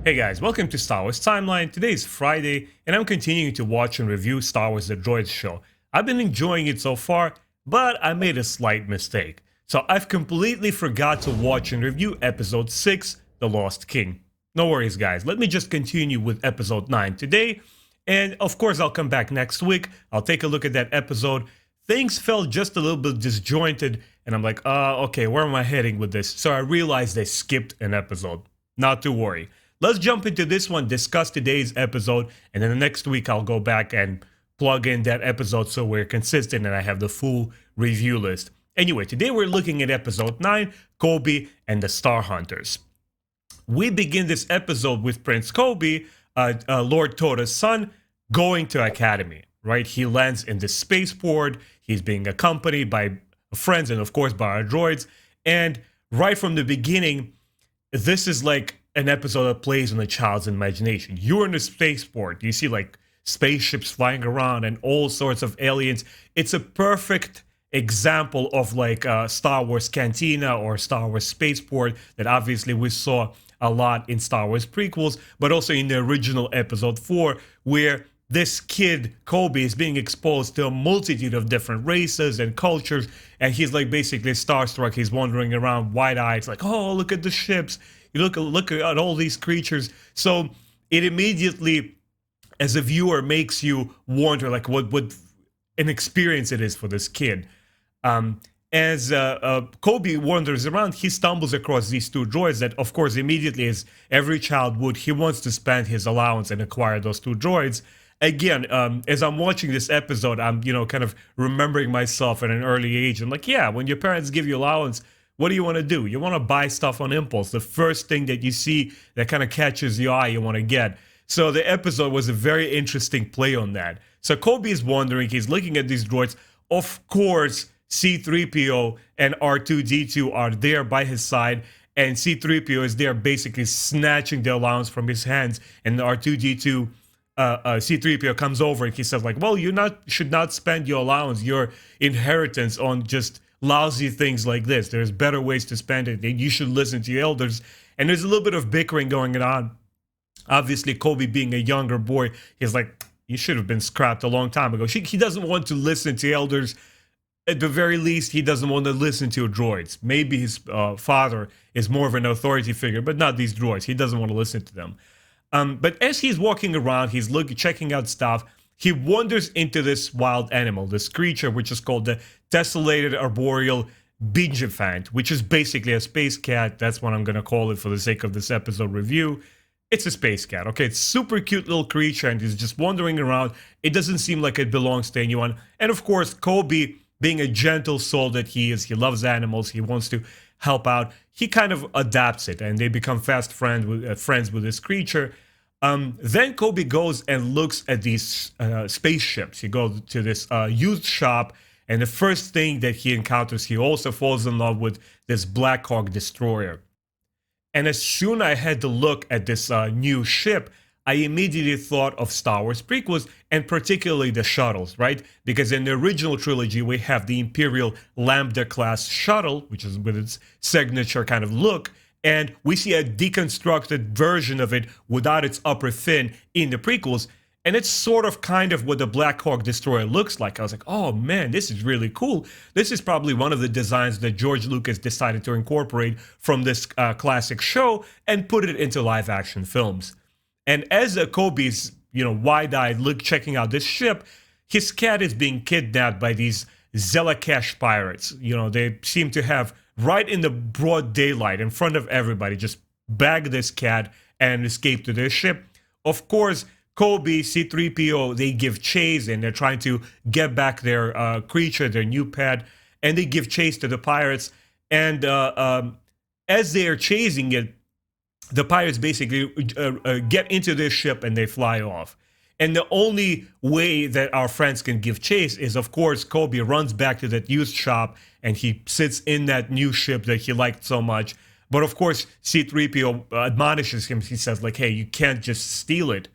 Hey guys, welcome to Star Wars Timeline. Today is Friday, and I'm continuing to watch and review Star Wars Droids show. I've been enjoying it so far, but I made a slight mistake. So I've completely forgot to watch and review Episode 6, The Lost King. No worries guys, let me just continue with Episode 9 today, and of course I'll come back next week. I'll take a look at that episode. Things felt just a little bit disjointed, and I'm like, okay, where am I heading with this? So I realized I skipped an episode. Not to worry. Let's jump into this one, discuss today's episode, and then the next week I'll go back and plug in that episode so we're consistent and I have the full review list. Anyway, today we're looking at episode 9, Coby and the Starhunters. We begin this episode with Prince Coby, Lord Toda's son, going to Academy, right? He lands in the spaceport, he's being accompanied by friends and of course by our droids, and right from the beginning, this is like an episode that plays on a child's imagination. You're in a spaceport, you see like spaceships flying around and all sorts of aliens. It's a perfect example of like Star Wars Cantina or Star Wars Spaceport that obviously we saw a lot in Star Wars prequels, but also in the original episode 4, where this kid, Coby, is being exposed to a multitude of different races and cultures, and he's like basically starstruck. He's wandering around wide-eyed, like, oh, look at the ships. You look at all these creatures. So it immediately, as a viewer, makes you wonder like what an experience it is for this kid. As Coby wanders around, he stumbles across these two droids that, of course, immediately, as every child would, he wants to spend his allowance and acquire those two droids. Again, as I'm watching this episode, I'm, kind of remembering myself at an early age. I'm like, yeah, when your parents give you allowance, what do you want to do? You want to buy stuff on impulse. The first thing that you see that kind of catches your eye, you want to get. So the episode was a very interesting play on that. So Coby is wondering, he's looking at these droids. Of course, C-3PO and R2-D2 are there by his side, and C-3PO is there basically snatching the allowance from his hands, and R2-D2, C-3PO comes over and he says like, well, should not spend your allowance, your inheritance on just lousy things like this. There's better ways to spend it, and you should listen to your elders. And there's a little bit of bickering going on. Obviously, Coby being a younger boy, he's like, you should have been scrapped a long time ago. He doesn't want to listen to elders. At the very least, he doesn't want to listen to droids. Maybe his father is more of an authority figure, but not these droids. He doesn't want to listen to them. But as he's walking around, he's checking out stuff. He wanders into this wild animal, this creature, which is called the tessellated arboreal bingephant, which is basically a space cat. That's what I'm going to call it for the sake of this episode review. It's a space cat, okay? It's super cute little creature, and he's just wandering around. It doesn't seem like it belongs to anyone. And of course, Coby, being a gentle soul that he is, he loves animals, he wants to help out. He kind of adapts it, and they become fast friends with this creature. Then Coby goes and looks at these spaceships. He goes to this youth shop, and the first thing that he encounters, he also falls in love with this Blackhawk Destroyer. And as soon as I had to look at this new ship, I immediately thought of Star Wars prequels, and particularly the shuttles, right? Because in the original trilogy, we have the Imperial Lambda-class shuttle, which is with its signature kind of look, and we see a deconstructed version of it without its upper fin in the prequels, and it's sort of kind of what the Blackhawk Destroyer looks like. I was like, oh man, this is really cool. This is probably one of the designs that George Lucas decided to incorporate from this classic show and put it into live-action films. And as Coby's, wide-eyed checking out this ship, his cat is being kidnapped by these Zelakash pirates. They seem to have, right in the broad daylight, in front of everybody, just bag this cat and escape to their ship. Of course, Coby, C-3PO, they give chase, and they're trying to get back their creature, their new pet, and they give chase to the pirates. And as they are chasing it, the pirates basically get into their ship and they fly off. And the only way that our friends can give chase is, of course, Coby runs back to that used shop and he sits in that new ship that he liked so much. But of course, C-3PO admonishes him. He says like, hey, you can't just steal it.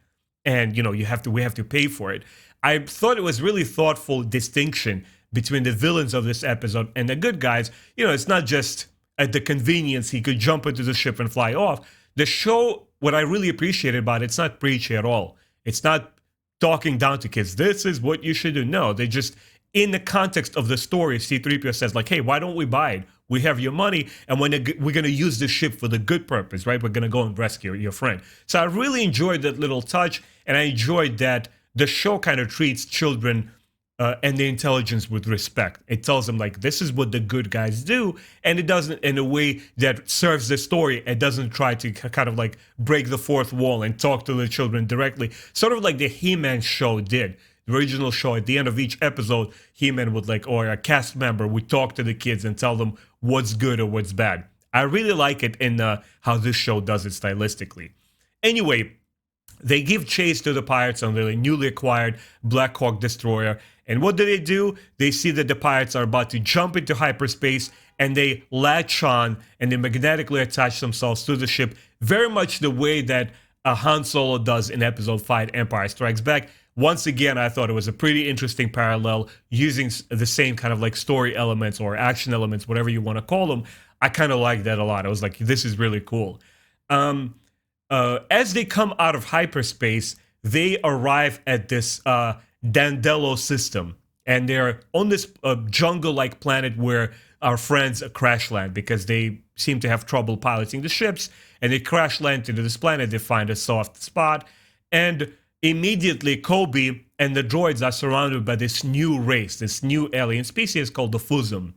And, we have to pay for it. I thought it was really thoughtful distinction between the villains of this episode and the good guys. It's not just at the convenience he could jump into the ship and fly off. The show, what I really appreciated about it, it's not preachy at all. It's not talking down to kids. This is what you should do. No, they just, in the context of the story, C-3PO says like, hey, why don't we buy it? We have your money, and we're going to use this ship for the good purpose, right? We're going to go and rescue your friend. So I really enjoyed that little touch, and I enjoyed that the show kind of treats children and the intelligence with respect. It tells them like, this is what the good guys do, and it doesn't in a way that serves the story. It doesn't try to kind of like break the fourth wall and talk to the children directly, sort of like the He-Man show did. The original show, at the end of each episode, He-Man would like, or a cast member would talk to the kids and tell them what's good or what's bad. I really like it in how this show does it stylistically. Anyway, they give chase to the pirates on their newly acquired Blackhawk Destroyer. And what do? They see that the pirates are about to jump into hyperspace, and they latch on and they magnetically attach themselves to the ship, very much the way that Han Solo does in Episode 5, Empire Strikes Back. Once again, I thought it was a pretty interesting parallel, using the same kind of like story elements or action elements, whatever you want to call them. I kind of like that a lot. I was like, this is really cool. As they come out of hyperspace, they arrive at this Dandelo system, and they're on this jungle-like planet where our friends crash land because they seem to have trouble piloting the ships, and they crash land into this planet. They find a soft spot, and immediately Coby and the droids are surrounded by this new race, this new alien species called the Fuzzum.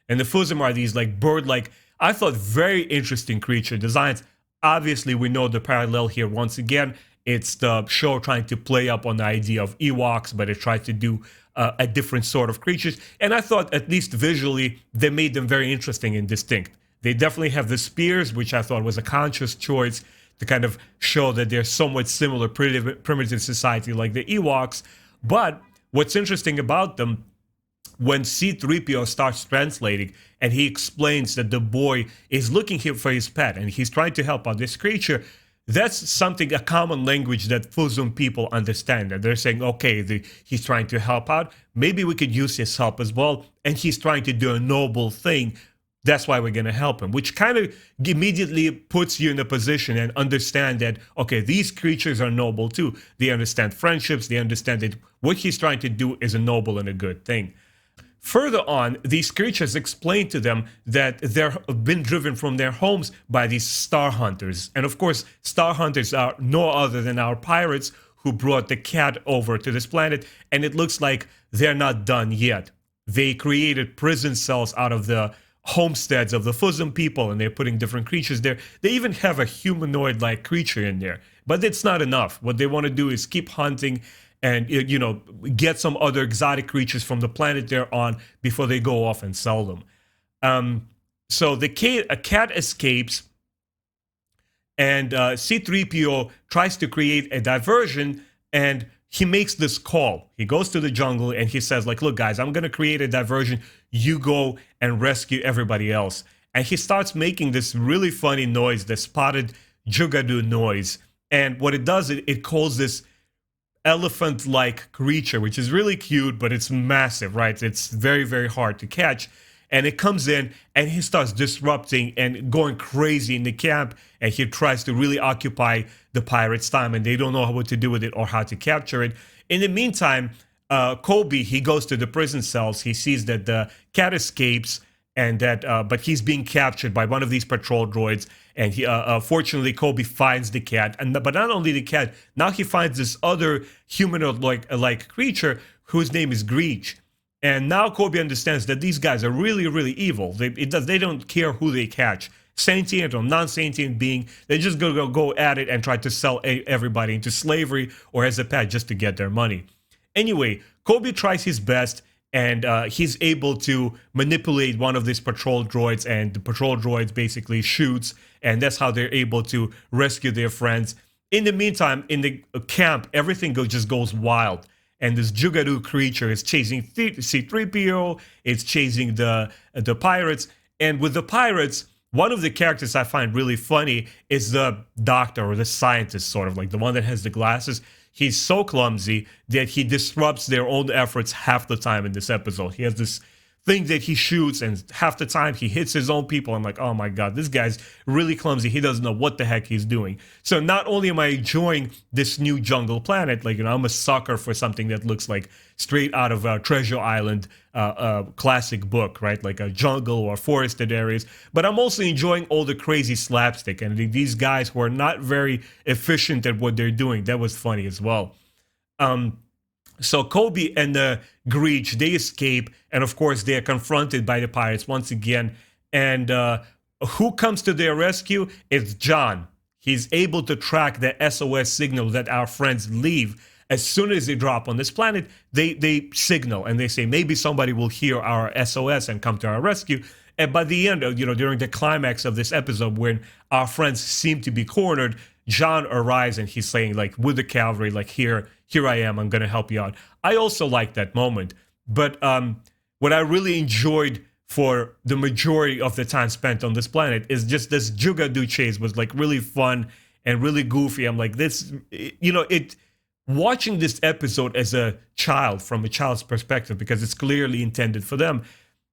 And the Fuzzum are these like bird-like, I thought, very interesting creature designs. Obviously, we know the parallel here once again. It's the show trying to play up on the idea of Ewoks, but it tries to do a different sort of creatures. And I thought, at least visually, they made them very interesting and distinct. They definitely have the spears, which I thought was a conscious choice to kind of show that they're somewhat similar primitive society like the Ewoks. But what's interesting about them, when C-3PO starts translating and he explains that the boy is looking here for his pet and he's trying to help out this creature, that's something, a common language that Fuzzum people understand. And they're saying, okay, he's trying to help out. Maybe we could use his help as well. And he's trying to do a noble thing. That's why we're going to help him, which kind of immediately puts you in a position and understand that, okay, these creatures are noble too. They understand friendships. They understand that what he's trying to do is a noble and a good thing. Further on, these creatures explain to them that they've been driven from their homes by these Starhunters. And of course, Starhunters are no other than our pirates who brought the cat over to this planet. And it looks like they're not done yet. They created prison cells out of the homesteads of the Fuzzum people, and they're putting different creatures there. They even have a humanoid-like creature in there. But it's not enough. What they want to do is keep hunting and, you know, get some other exotic creatures from the planet they're on before they go off and sell them. So a cat escapes, and C-3PO tries to create a diversion, and he makes this call. He goes to the jungle and he says, like, look, guys, I'm going to create a diversion. You go and rescue everybody else. And he starts making this really funny noise, the spotted jugadu noise. And what it does, it calls this elephant-like creature, which is really cute, but it's massive, right? It's very, very hard to catch. And it comes in and he starts disrupting and going crazy in the camp, and he tries to really occupy the pirates' time, and they don't know what to do with it or how to capture it. In the meantime, Coby, he goes to the prison cells. He sees that the cat escapes, and that but he's being captured by one of these patrol droids. And he, fortunately, Coby finds the cat, but not only the cat. Now he finds this other humanoid-like creature whose name is Greach. And now Coby understands that these guys are really, really evil. They don't care who they catch, sentient or non-sentient being. They're just gonna go at it and try to sell everybody into slavery or as a pet just to get their money. Anyway, Coby tries his best, and he's able to manipulate one of these patrol droids, and the patrol droids basically shoots, and that's how they're able to rescue their friends. In the meantime, in the camp, everything just goes wild. And this Jugadu creature is chasing C-3PO, it's chasing the pirates. And with the pirates, one of the characters I find really funny is the doctor or the scientist, sort of like the one that has the glasses. He's so clumsy that he disrupts their own efforts half the time in this episode. He has this things that he shoots, and half the time he hits his own people. I'm like, oh my god, this guy's really clumsy. He doesn't know what the heck he's doing. So not only am I enjoying this new jungle planet, like, I'm a sucker for something that looks like straight out of a Treasure Island classic book, right? Like a jungle or forested areas. But I'm also enjoying all the crazy slapstick and these guys who are not very efficient at what they're doing. That was funny as well. So Coby and the Greach, they escape, and of course they are confronted by the pirates once again. And who comes to their rescue? It's John. He's able to track the SOS signal that our friends leave. As soon as they drop on this planet, they signal and they say maybe somebody will hear our SOS and come to our rescue. And by the end, during the climax of this episode, when our friends seem to be cornered, John arrives and he's saying, like, with the cavalry, like, here I am, I'm gonna help you out. I also like that moment. But what I really enjoyed for the majority of the time spent on this planet is just this Jugadu chase was like really fun and really goofy. I'm like, this, watching this episode as a child, from a child's perspective, because it's clearly intended for them,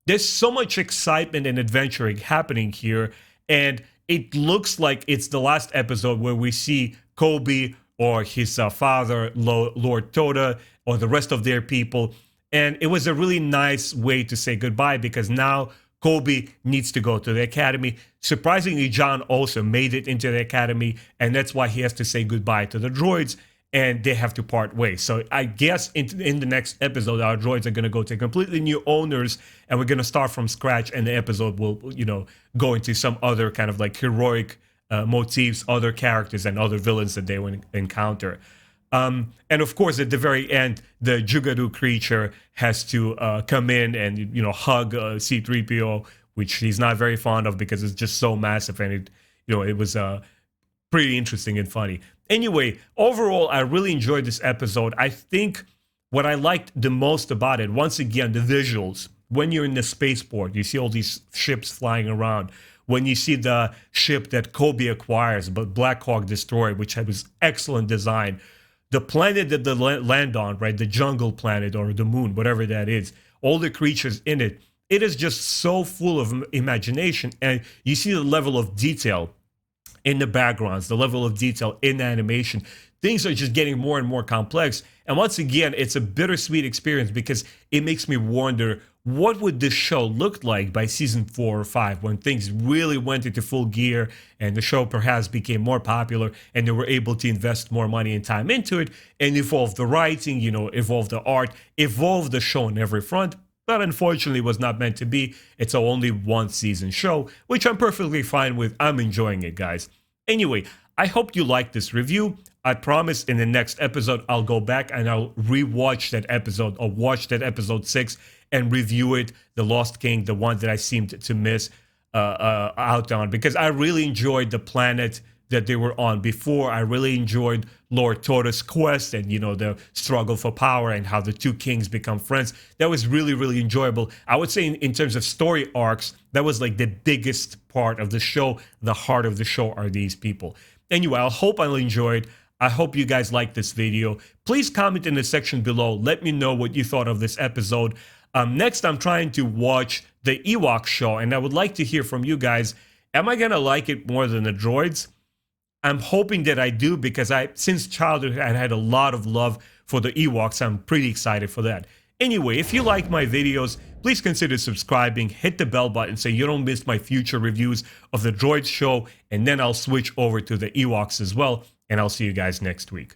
there's so much excitement and adventuring happening here, and it looks like it's the last episode where we see Coby or his father, Lord Toda, or the rest of their people. And it was a really nice way to say goodbye, because now Coby needs to go to the academy. Surprisingly, John also made it into the academy, and that's why he has to say goodbye to the droids, and they have to part ways. So I guess in the next episode, our droids are going to go to completely new owners, and we're going to start from scratch, and the episode will, go into some other kind of like heroic motifs, other characters, and other villains that they will encounter. And of course, at the very end, the Jugadu creature has to come in and, hug C-3PO, which he's not very fond of because it's just so massive, and it was pretty interesting and funny. Anyway, overall, I really enjoyed this episode. I think what I liked the most about it, once again, the visuals. When you're in the spaceport, you see all these ships flying around. When you see the ship that Coby acquires, but Blackhawk Destroyer, which was excellent design. The planet that they land on, right, the jungle planet or the moon, whatever that is, all the creatures in it, it is just so full of imagination. And you see the level of detail in the backgrounds, the level of detail in the animation. Things are just getting more and more complex. And once again, it's a bittersweet experience because it makes me wonder, what would this show look like by season 4 or 5 when things really went into full gear and the show perhaps became more popular and they were able to invest more money and time into it and evolve the writing, evolve the art, evolve the show on every front. But unfortunately, it was not meant to be. It's a only one season show, which I'm perfectly fine with. I'm enjoying it, guys. Anyway, I hope you liked this review. I promise in the next episode, I'll go back and I'll rewatch that episode or watch that episode 6 and review it, The Lost King, the one that I seemed to miss out on, because I really enjoyed the planet that they were on before. I really enjoyed Lord Toda's quest and, the struggle for power and how the two kings become friends. That was really, really enjoyable. I would say in terms of story arcs, that was like the biggest part of the show. The heart of the show are these people. Anyway, I hope I enjoyed. I hope you guys liked this video. Please comment in the section below. Let me know what you thought of this episode. Next, I'm trying to watch the Ewok show, and I would like to hear from you guys. Am I gonna like it more than the droids? I'm hoping that I do, because since childhood, I had a lot of love for the Ewoks. I'm pretty excited for that. Anyway, if you like my videos, please consider subscribing, hit the bell button so you don't miss my future reviews of the Droids show, and then I'll switch over to the Ewoks as well, and I'll see you guys next week.